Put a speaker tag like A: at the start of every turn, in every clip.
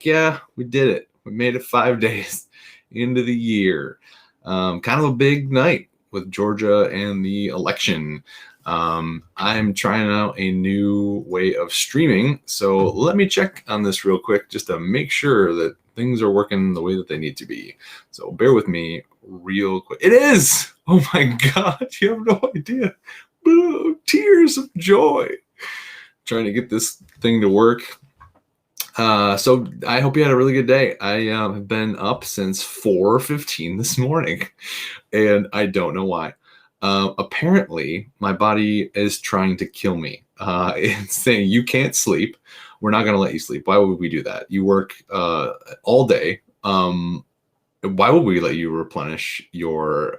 A: yeah, we did it. We made it 5 days into the year. Kind of a big night with Georgia and the election. I'm trying out a new way of streaming, so let me check on this real quick just to make sure that things are working the way that they need to be. So bear with me real quick. It is! Oh my God, you have no idea. Boo, tears of joy. Trying to get this thing to work. So I hope you had a really good day. I have been up since 4:15 this morning, and I don't know why. Apparently, my body is trying to kill me. It's saying you can't sleep. We're not going to let you sleep. Why would we do that? You work all day. Why would we let you replenish your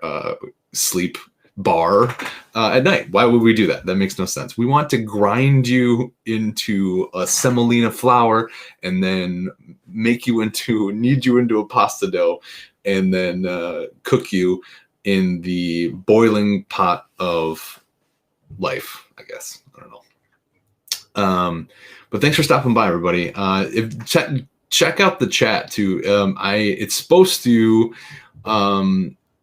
A: sleep bar at night? Why would we do that? That makes no sense. We want to grind you into a semolina flour and then knead you into a pasta dough and then cook you in the boiling pot of life, I guess. I don't know. But thanks for stopping by, everybody. Check out the chat too. It's supposed to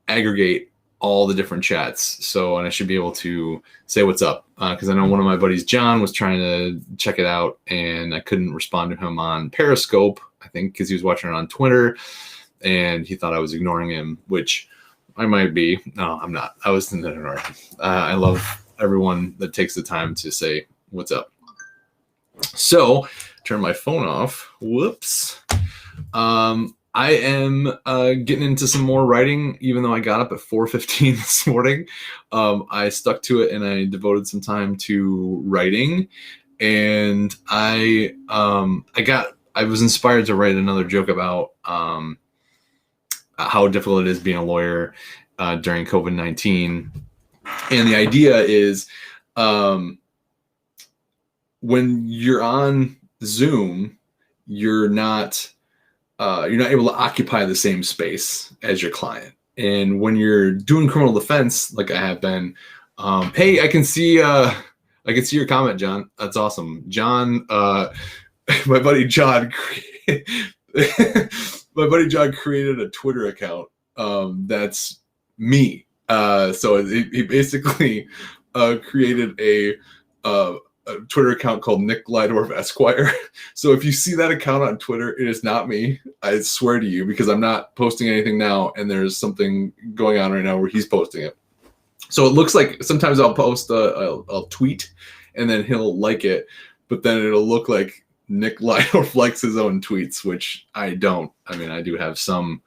A: aggregate all the different chats, and I should be able to say what's up, because I know one of my buddies, John, was trying to check it out and I couldn't respond to him on Periscope, I think because he was watching it on Twitter and he thought I was ignoring him, which I might be. No, I'm not. I was ignoring him. I love everyone that takes the time to say what's up. So turn my phone off. Whoops. I am getting into some more writing, even though I got up at 4:15 this morning. I stuck to it and I devoted some time to writing. And I was inspired to write another joke about how difficult it is being a lawyer during COVID-19. And the idea is when you're on Zoom, you're not able to occupy the same space as your client. And when you're doing criminal defense, like I have been, hey, I can see your comment, John. That's awesome. John, my buddy John created a Twitter account that's me. So he basically created a Twitter account called Nick Lydorf Esquire. So if you see that account on Twitter, it is not me. I swear to you, because I'm not posting anything now, and there's something going on right now where he's posting it. So it looks like sometimes I'll post I'll tweet, and then he'll like it, but then it'll look like Nick Lydorf likes his own tweets, which I don't. I mean, I do have some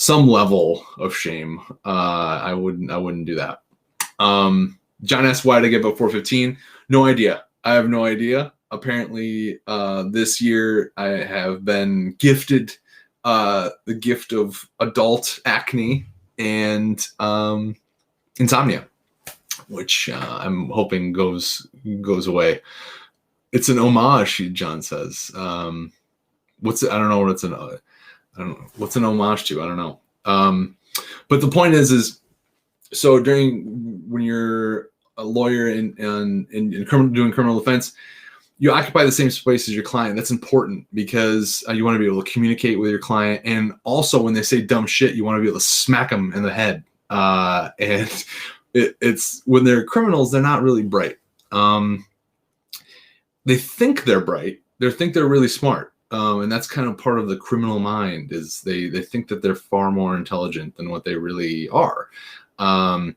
A: level of shame. I wouldn't do that. John asked why did I get up 4:15. No idea. I have no idea. Apparently, this year I have been gifted the gift of adult acne and insomnia, which I'm hoping goes away. It's an homage, John says. I don't know what it's I don't know what's an homage to. I don't know. But the point is so when you're a lawyer in doing criminal defense, you occupy the same space as your client. That's important because you want to be able to communicate with your client, and also when they say dumb shit, you want to be able to smack them in the head. And it's when they're criminals, they're not really bright. They think they're bright. They think they're really smart. And that's kind of part of the criminal mind is they think that they're far more intelligent than what they really are. And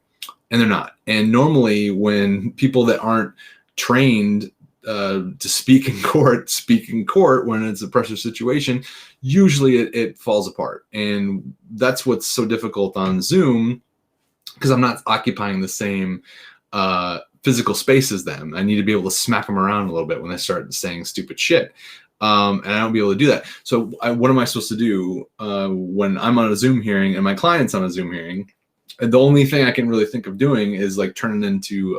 A: they're not. And normally when people that aren't trained to speak in court when it's a pressure situation, usually it falls apart. And that's what's so difficult on Zoom, because I'm not occupying the same physical space as them. I need to be able to smack them around a little bit when they start saying stupid shit. And I don't be able to do that. So what am I supposed to do when I'm on a Zoom hearing and my client's on a Zoom hearing? And the only thing I can really think of doing is like turning into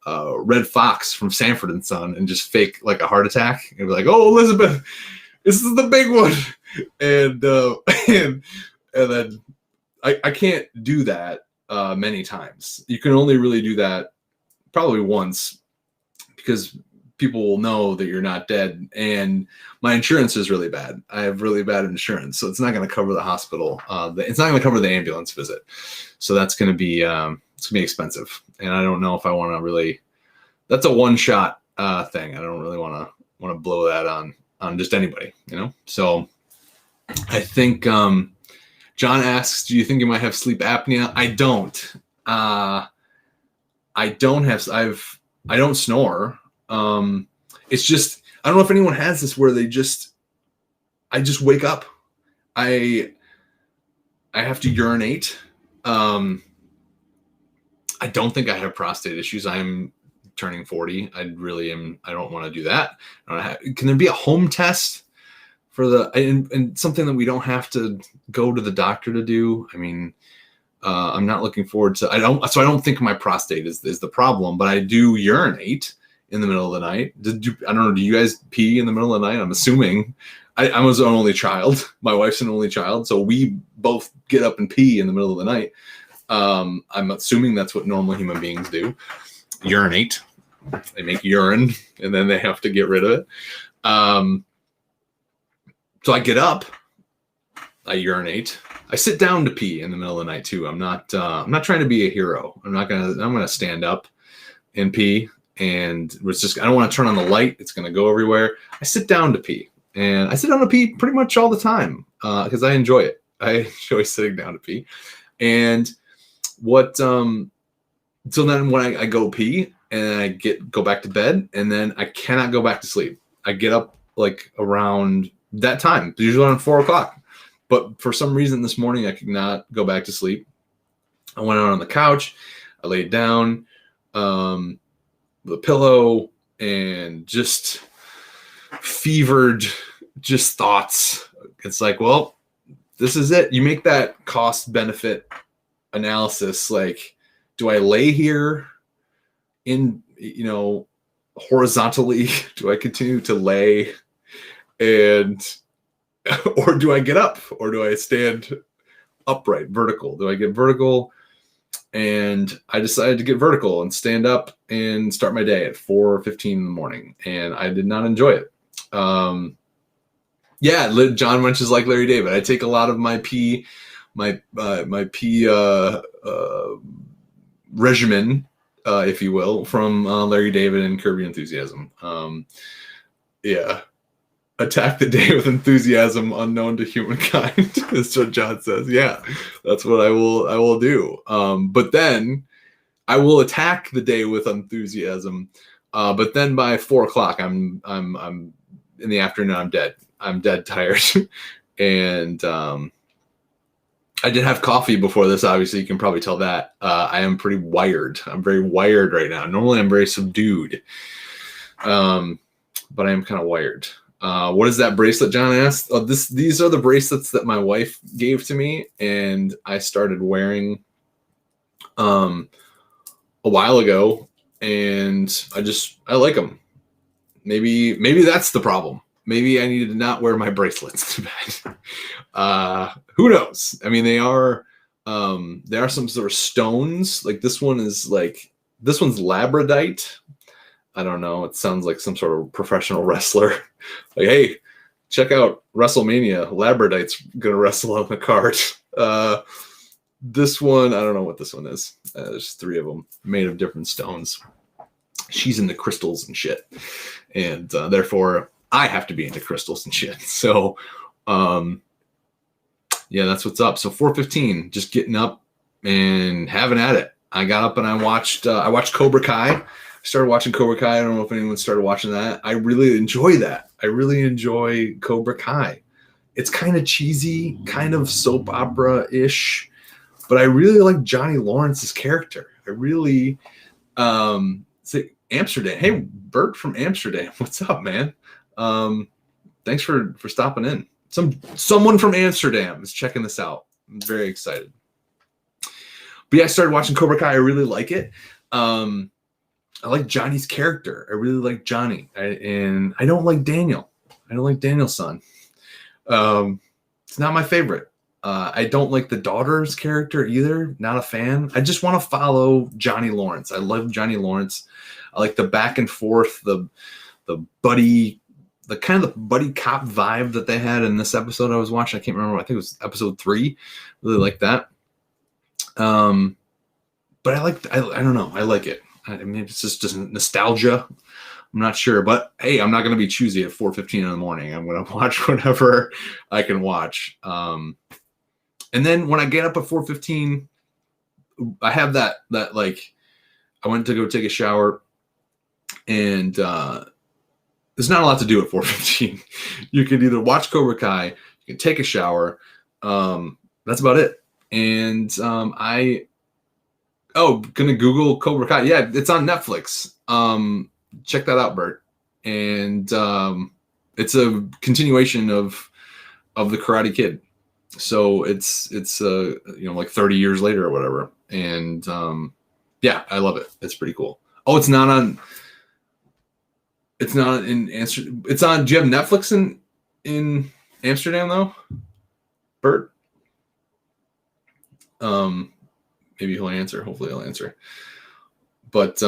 A: Red Fox from Sanford and Son and just fake like a heart attack and be like, "Oh, Elizabeth, this is the big one," and then I can't do that many times. You can only really do that probably once, because people will know that you're not dead. And my insurance is really bad. I have really bad insurance, so it's not going to cover the hospital. It's not going to cover the ambulance visit, so that's going to be it's going to be expensive. And I don't know if I want to really. That's a one-shot thing. I don't really want to blow that on just anybody, you know. So I think John asks, do you think you might have sleep apnea? I don't. I don't snore. It's just, I don't know if anyone has this where I just wake up. I have to urinate. I don't think I have prostate issues. I'm turning 40. I don't want to do that. Can there be a home test for and something that we don't have to go to the doctor to do? I mean, I'm not looking forward to, I don't think my prostate is the problem, but I do urinate in the middle of the night. I don't know, do you guys pee in the middle of the night? I'm assuming. I was an only child. My wife's an only child, so we both get up and pee in the middle of the night. I'm assuming that's what normal human beings do. Urinate. They make urine, and then they have to get rid of it. So I get up, I urinate. I sit down to pee in the middle of the night too. I'm not trying to be a hero. I'm gonna stand up and pee, and I don't want to turn on the light. It's gonna go everywhere. I sit down to pee, and I sit down to pee pretty much all the time because I enjoy it. I enjoy sitting down to pee. And so then when I go pee and I go back to bed, and then I cannot go back to sleep. I get up like around that time, usually around 4:00. But for some reason this morning, I could not go back to sleep. I went out on the couch, I laid down with a pillow, and just fevered just thoughts. It's like, well, this is it. You make that cost benefit analysis. Like, do I lay here in, horizontally? Do I continue to lay or do I get up, or do I stand upright, vertical? Do I get vertical? And I decided to get vertical and stand up and start my day at 4:15 in the morning. And I did not enjoy it. John mentions like Larry David. I take a lot of my pee regimen, if you will, from Larry David and Curb Your Enthusiasm. Attack the day with enthusiasm unknown to humankind. That's what John says. Yeah, that's what I will do. But then I will attack the day with enthusiasm. But then by 4:00, I'm in the afternoon. I'm dead. I'm dead tired. And I did have coffee before this. Obviously, you can probably tell that. I am pretty wired. I'm very wired right now. Normally, I'm very subdued. But I am kind of wired. What is that bracelet, John asked? These are the bracelets that my wife gave to me, and I started wearing a while ago, and I like them. Maybe that's the problem. Maybe I needed to not wear my bracelets to bed. Who knows? I mean, they are some sort of stones. Like this one's labradite. I don't know. It sounds like some sort of professional wrestler. Like, hey, check out WrestleMania. Labradite's gonna wrestle on the card. This one, I don't know what this one is. There's 3 of them made of different stones. She's into crystals and shit, and therefore I have to be into crystals and shit. So, that's what's up. So 4:15, just getting up and having at it. I got up and I watched Cobra Kai. Started watching Cobra Kai. I don't know if anyone started watching that. I really enjoy that. I really enjoy Cobra Kai. It's kind of cheesy, kind of soap opera-ish, but I really like Johnny Lawrence's character. I really say Amsterdam. Hey, Bert from Amsterdam. What's up, man? Thanks for stopping in. Someone from Amsterdam is checking this out. I'm very excited. But yeah, I started watching Cobra Kai. I really like it. I like Johnny's character. I really like Johnny. And I don't like Daniel. I don't like Daniel's son. It's not my favorite. I don't like the daughter's character either. Not a fan. I just want to follow Johnny Lawrence. I love Johnny Lawrence. I like the back and forth, the buddy, the kind of the buddy cop vibe that they had in this episode I was watching. I can't remember. I think it was episode 3. Really like that. But I don't know. I like it. I mean, it's just nostalgia. I'm not sure, but hey, I'm not going to be choosy at 4:15 in the morning. I'm going to watch whatever I can watch. And then when I get up at 4:15, I have that like, I went to go take a shower, and there's not a lot to do at 4:15. You can either watch Cobra Kai, you can take a shower. That's about it. And gonna Google Cobra Kai. Yeah, it's on Netflix. Check that out, Bert. And it's a continuation of the Karate Kid. So it's like 30 years later or whatever. And yeah, I love it. It's pretty cool. Oh, it's not in Amsterdam. It's on. Do you have Netflix in Amsterdam though, Bert? Maybe he'll answer. Hopefully he'll answer. But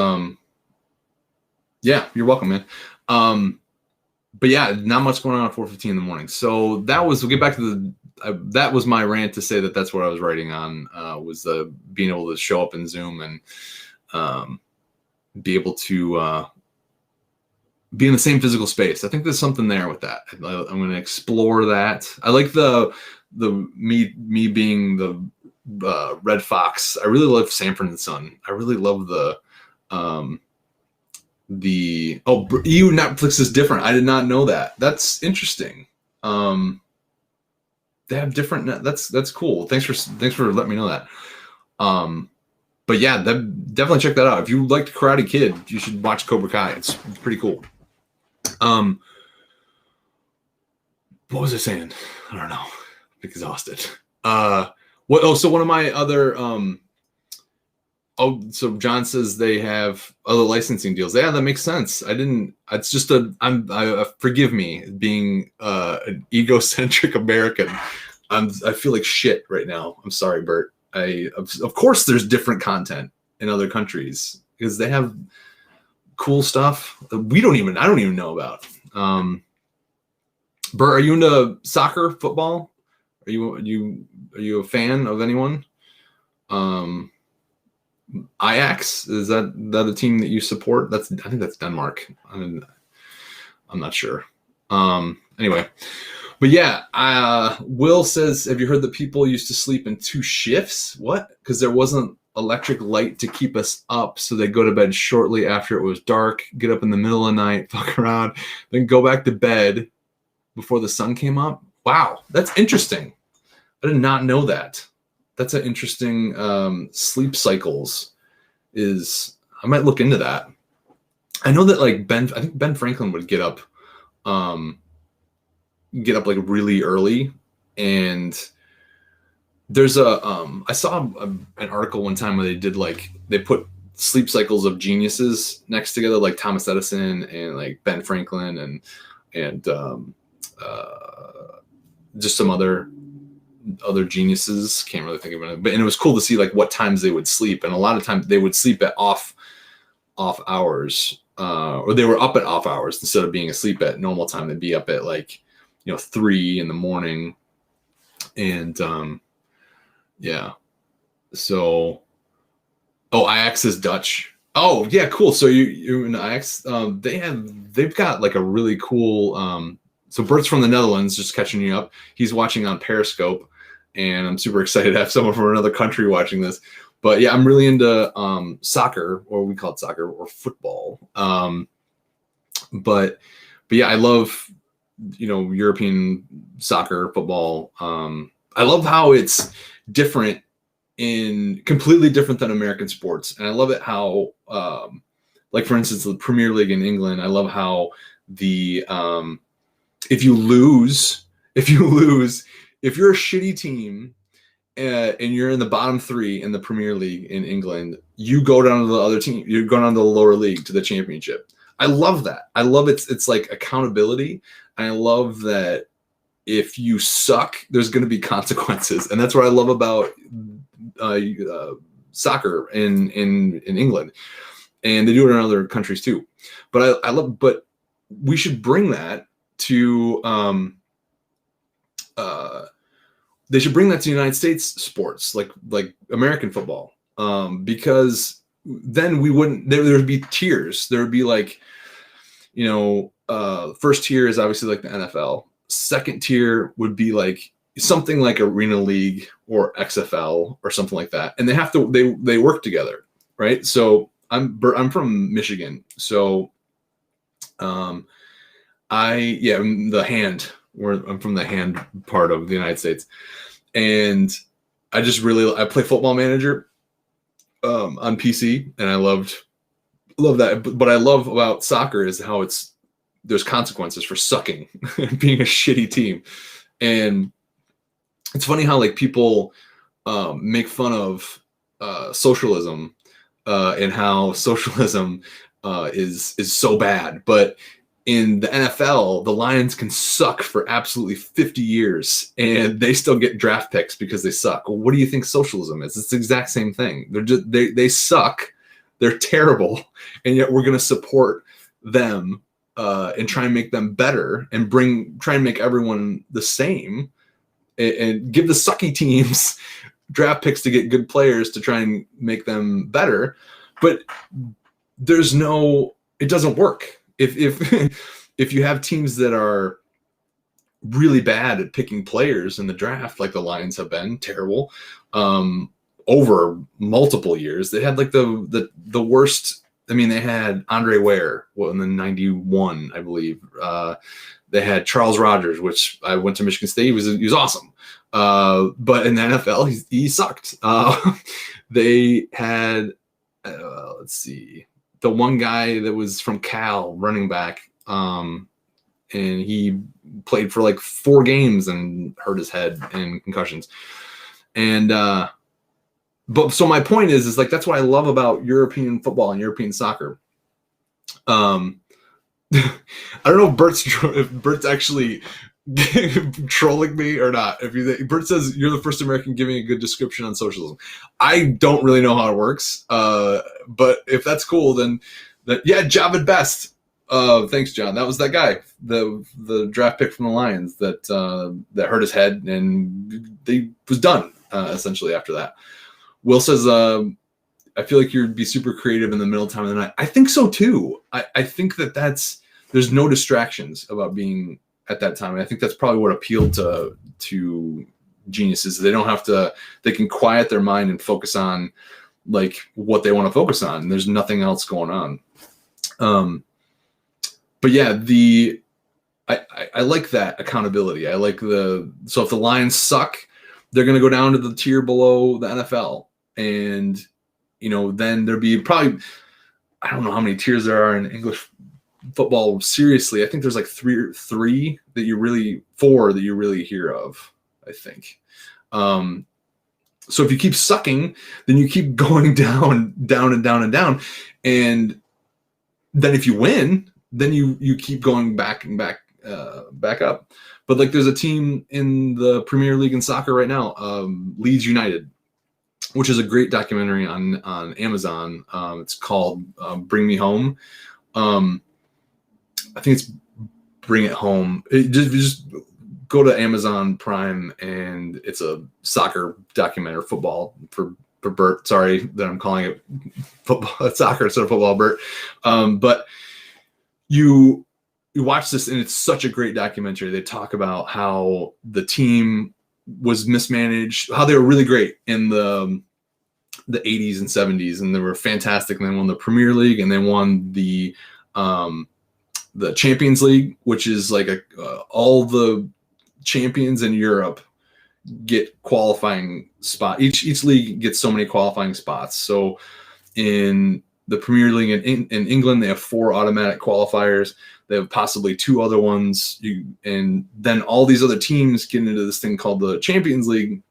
A: yeah, you're welcome, man. But yeah, not much going on at 4:15 in the morning. So we'll get back to that was my rant to say that's what I was writing on, was being able to show up in Zoom and be able to be in the same physical space. I think there's something there with that. I'm going to explore that. I like the me being the Red Fox. I really love Sanford and Son. I really love EU Netflix is different. I did not know that. That's interesting. They have different. That's cool. Thanks for letting me know that. But yeah, definitely check that out. If you liked Karate Kid, you should watch Cobra Kai. It's pretty cool. What was I saying? I don't know. I'm exhausted. So one of my other so John says they have other licensing deals. Yeah, that makes sense. It's just forgive me being an egocentric American. I feel like shit right now. I'm sorry, Bert. Of course there's different content in other countries because they have cool stuff that I don't even know about. Bert, are you into soccer, football? Are you a fan of anyone? Ajax, is that a team that you support? I think that's Denmark. I'm not sure. Anyway, but yeah, Will says, have you heard that people used to sleep in 2 shifts? What? Because there wasn't electric light to keep us up, so they go to bed shortly after it was dark, get up in the middle of the night, fuck around, then go back to bed before the sun came up. Wow, that's interesting. I did not know that. That's an interesting sleep cycles. I might look into that. I know that I think Ben Franklin would get up like really early, and there's I saw an article one time where they did they put sleep cycles of geniuses next together, like Thomas Edison and like Ben Franklin and just some other geniuses. Can't really think of it, but it was cool to see like what times they would sleep, and a lot of times they would sleep at off hours, or they were up at off hours instead of being asleep at normal time. They'd be up at 3 in the morning, and yeah. So, Ajax is Dutch. Oh yeah, cool. So you in Ajax, they've got like a really cool. So Bert's from the Netherlands, just catching you up. He's watching on Periscope, and I'm super excited to have someone from another country watching this. But yeah, I'm really into soccer, or we call it soccer, or football. But yeah, I love European soccer, football. I love how it's completely different than American sports, and I love it how, like for instance, the Premier League in England. I love how if you lose, if you're a shitty team and you're in the bottom 3 in the Premier League in England, you go down to the other team. You go down to the lower league to the championship. I love that. I love it's like accountability. And I love that if you suck, there's going to be consequences, and that's what I love about soccer in England, and they do it in other countries too. But we should bring that to they should bring that to United States sports, like American football, because then we wouldn't. There would be tiers. There would be like, first tier is obviously like the NFL. Second tier would be like something like Arena League or XFL or something like that, and they work together, right? So I'm from Michigan, so I'm from the hand part of the United States, and I play Football Manager on PC, and I love that. But what I love about soccer is how there's consequences for sucking, being a shitty team, and it's funny how like people make fun of socialism and how socialism is so bad, but in the NFL, the Lions can suck for absolutely 50 years and they still get draft picks because they suck. Well, what do you think socialism is? It's the exact same thing. They suck. They're terrible. And yet we're going to support them and try and make them better and try and make everyone the same and give the sucky teams draft picks to get good players to try and make them better. But it doesn't work. If you have teams that are really bad at picking players in the draft, like the Lions have been terrible over multiple years, they had like the worst. I mean, they had Andre Ware in the 91, I believe. They had Charles Rogers, which I went to Michigan State. He was awesome, but in the NFL, he sucked. They had let's see. The one guy that was from Cal, running back, and he played for like 4 games and hurt his head and concussions. And but so my point is like that's what I love about European football and European soccer. I don't know if Bert's actually trolling me or not. Bert says you're the first American giving a good description on socialism. I don't really know how it works, but if that's cool, then yeah, Javid Best. Thanks, John. That was that guy, the draft pick from the Lions that hurt his head and they was done essentially after that. Will says, I feel like you'd be super creative in the middle time of the night. I think so too. I think there's no distractions about being at that time. And I think that's probably what appealed to geniuses. They can quiet their mind and focus on like what they want to focus on. And there's nothing else going on. But yeah, I like that accountability. I like so if the Lions suck, they're going to go down to the tier below the NFL. And, then there'd be probably, I don't know how many tiers there are in English football. Seriously, I think there's like 4 that you really hear of, I think. So if you keep sucking, then you keep going down, down and down and down. And then if you win, then you keep going back and back up. But like there's a team in the Premier League in soccer right now, Leeds United, which is a great documentary on Amazon. It's called Bring Me Home. I think it's Bring It Home. Just go to Amazon Prime, and it's a soccer documentary, football for Bert. Sorry that I'm calling it football, soccer instead of football, Bert. But you watch this, and it's such a great documentary. They talk about how the team was mismanaged, how they were really great in the 80s and 70s, and they were fantastic. And they won the Premier League, and they won the Champions League, which is like all the champions in Europe get qualifying spot. Each league gets so many qualifying spots. So in the Premier League in England, they have 4 automatic qualifiers. They have possibly 2 other ones. And then all these other teams get into this thing called the Champions League.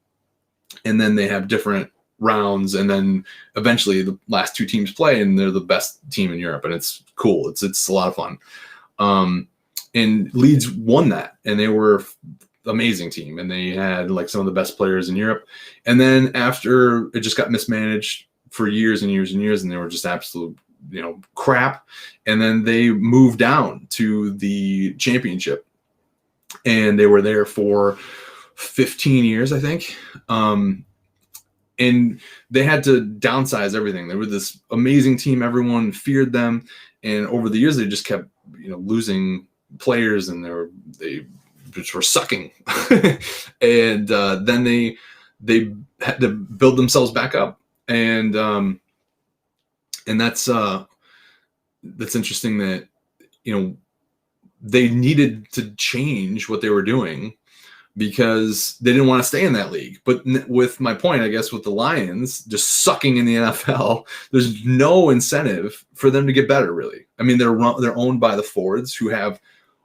A: And then they have different rounds. And then eventually the last 2 teams play, and they're the best team in Europe. And it's cool. It's a lot of fun. And Leeds won that, and they were amazing team. And they had like some of the best players in Europe. And then after, it just got mismanaged for years and years and years. And they were just absolute crap, and then they moved down to the championship, and they were there for 15 years, I think. And they had to downsize everything. They were this amazing team. Everyone feared them. And over the years, they just kept, losing players, and they just were sucking. And then they had to build themselves back up. And that's interesting that, they needed to change what they were doing because they didn't want to stay in that league. But with my point, I guess, with the Lions just sucking in the NFL, there's no incentive for them to get better, really. I mean, they're owned by the Fords, who have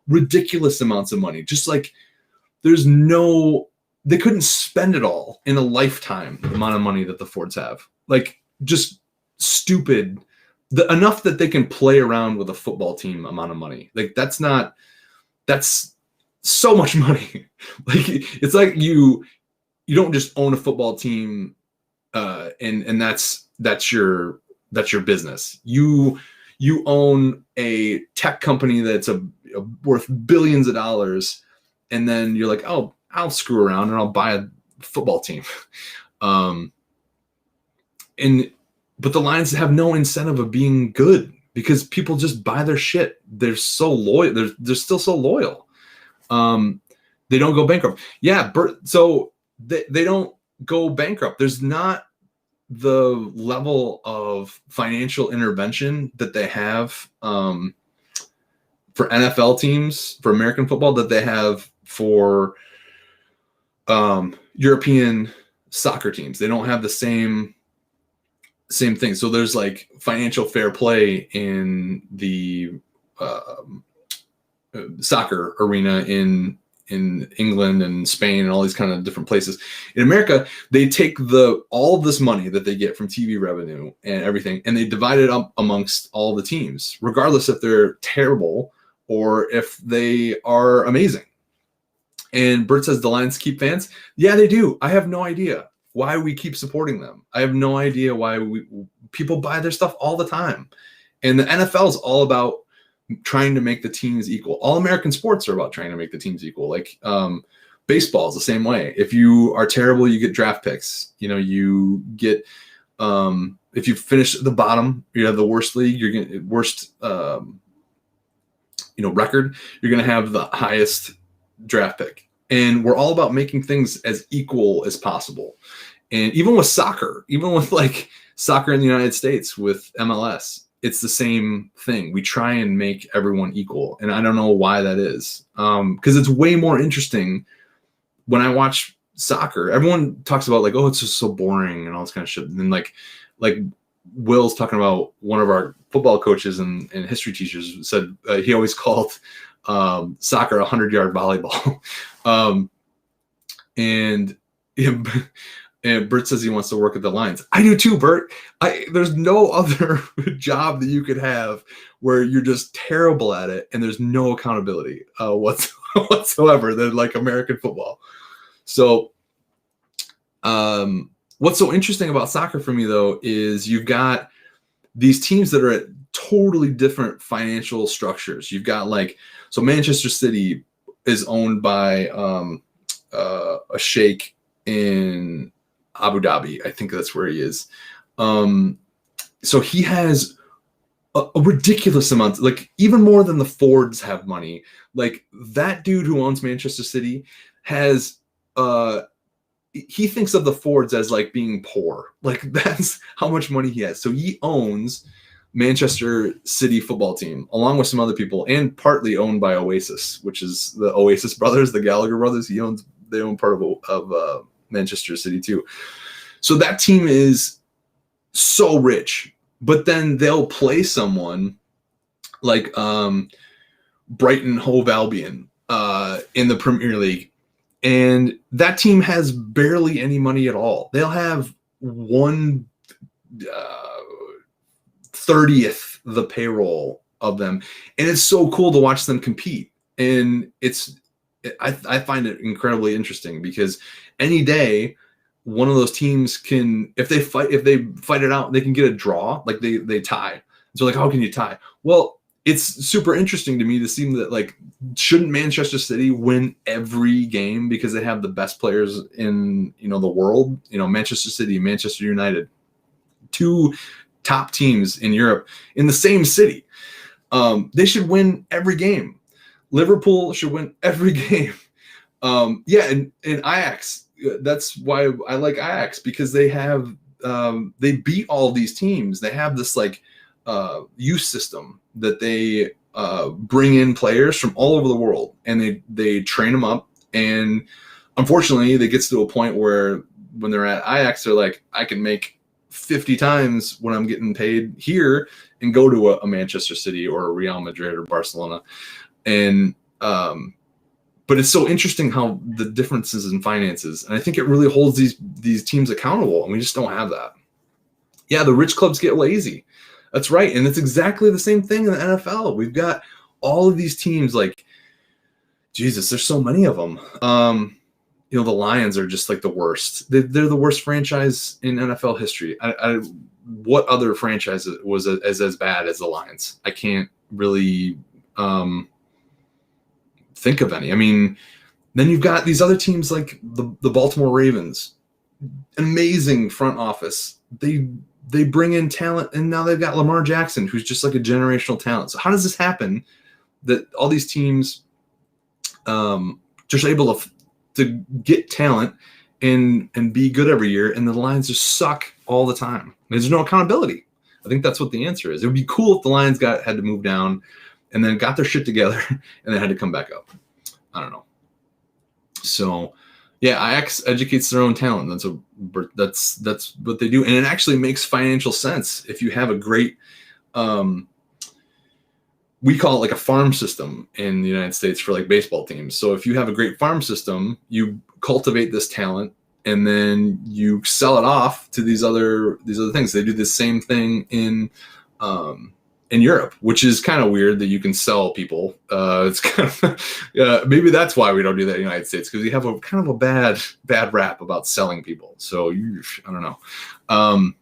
A: ridiculous amounts of money. Just like they couldn't spend it all in a lifetime, the amount of money that the Fords have. Like, just stupid. Enough that they can play around with a football team amount of money. Like, that's so much money. Like, it's like you don't just own a football team and that's your business. You own a tech company that's worth billions of dollars, and then you're like, oh, I'll screw around and I'll buy a football team. But the Lions have no incentive of being good because people just buy their shit. They're so loyal. They're still so loyal. They don't go bankrupt. Yeah, so they don't go bankrupt. There's not the level of financial intervention that they have for NFL teams, for American football, that they have for European soccer teams. They don't have the same thing. So there's like financial fair play in the soccer arena in England and Spain and all these kind of different places. In America, they take all of this money that they get from TV revenue and everything, and they divide it up amongst all the teams, regardless if they're terrible or if they are amazing. And Bert says the Lions keep fans. Yeah, they do. I have no idea why we keep supporting them. I have no idea why people buy their stuff all the time. And the NFL is all about trying to make the teams equal. All American sports are about trying to make the teams equal. Like baseball is the same way. If you are terrible, you get draft picks. You get if you finish at the bottom, you have the worst league. You're going worst record. You're going to have the highest draft pick. And we're all about making things as equal as possible. And even with soccer, even with like soccer in the United States with MLS, it's the same thing. We try and make everyone equal. And I don't know why that is. Because it's way more interesting when I watch soccer. Everyone talks about like, oh, it's just so boring and all this kind of shit. And then like Will's talking about one of our football coaches and history teachers said he always called soccer 100-yard volleyball. And Bert says he wants to work at the Lions. I do too, Bert. There's no other job that you could have where you're just terrible at it and there's no accountability whatsoever than like American football. So what's so interesting about soccer for me, though, is you've got these teams that are at totally different financial structures. You've got so Manchester City is owned by a sheikh in Abu Dhabi. I think that's where he is. So he has a ridiculous amount, like even more than the Fords have money. Like that dude who owns Manchester City has, he thinks of the Fords as like being poor. Like that's how much money he has. So he owns Manchester City football team along with some other people, and partly owned by Oasis, which is the Oasis brothers, the Gallagher brothers. They own part of Manchester City too. So that team is so rich, but then they'll play someone like Brighton Hove Albion in the Premier League, and that team has barely any money at all. They'll have 1/30th the payroll of them, and it's so cool to watch them compete. And I find it incredibly interesting because any day one of those teams can, if they fight it out, they can get a draw. Like they tie. So like, how can you tie? Well, it's super interesting to me to see that, like, shouldn't Manchester City win every game because they have the best players in, the world? Manchester City, Manchester United, two top teams in Europe in the same city. They should win every game. Liverpool should win every game. And Ajax, that's why I like Ajax, because they have they beat all these teams. They have this like youth system that they bring in players from all over the world, and they train them up. And unfortunately, it gets to a point where when they're at Ajax, they're like, I can make 50 times what I'm getting paid here and go to a Manchester City or a Real Madrid or Barcelona. And but it's so interesting how the differences in finances, and I think it really holds these teams accountable, and we just don't have that. Yeah, the rich clubs get lazy. That's right, and it's exactly the same thing in the NFL. We've got all of these teams, like, Jesus, there's so many of them. The Lions are just like the worst. They're the worst franchise in NFL history. What other franchise was as bad as the Lions? I can't really think of any. I mean, then you've got these other teams like the Baltimore Ravens. Amazing front office. They bring in talent, and now they've got Lamar Jackson, who's just like a generational talent. So how does this happen that all these teams just able to get talent and be good every year, and the Lions just suck all the time? There's no accountability. I think that's what the answer is. It would be cool if the Lions had to move down and then got their shit together and then had to come back up. I don't know. So yeah, Ajax educates their own talent. That's what they do, and it actually makes financial sense if you have a great. We call it like a farm system in the United States for like baseball teams. So if you have a great farm system, you cultivate this talent, and then you sell it off to these other things. They do the same thing in Europe, which is kind of weird that you can sell people. It's kind of maybe that's why we don't do that in the United States, because we have a kind of a bad rap about selling people. So I don't know.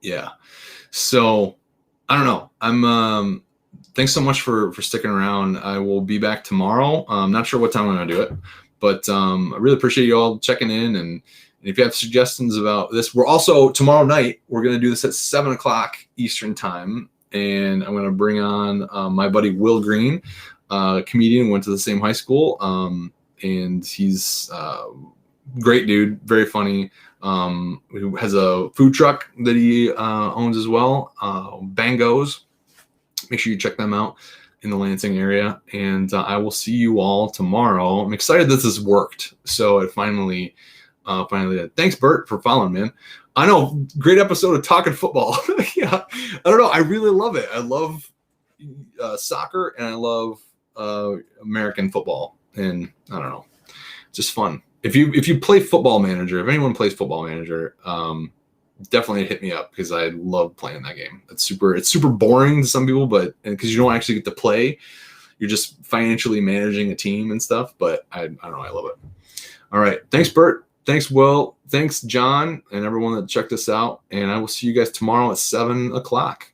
A: Yeah. So I don't know. I'm thanks so much for sticking around. I will be back tomorrow. I'm not sure what time I'm gonna do it, but I really appreciate you all checking in. And if you have suggestions about this, we're also tomorrow night, we're going to do this at 7:00 Eastern time. And I'm going to bring on my buddy, Will Green, comedian, went to the same high school. And he's a great dude, very funny, who has a food truck that he owns as well, Bangos. Make sure you check them out in the Lansing area. And I will see you all tomorrow. I'm excited that this worked. So it finally did. Thanks, Bert, for following, man. I know, great episode of Talking Football. Yeah, I don't know. I really love it. I love soccer, and I love American football. And I don't know, just fun. If you play Football Manager, if anyone plays Football Manager, definitely hit me up, because I love playing that game. It's super boring to some people, but because you don't actually get to play, you're just financially managing a team and stuff. But I don't know, I love it. All right, thanks, Bert. Thanks, Will. Thanks, John, and everyone that checked us out. And I will see you guys tomorrow at 7:00.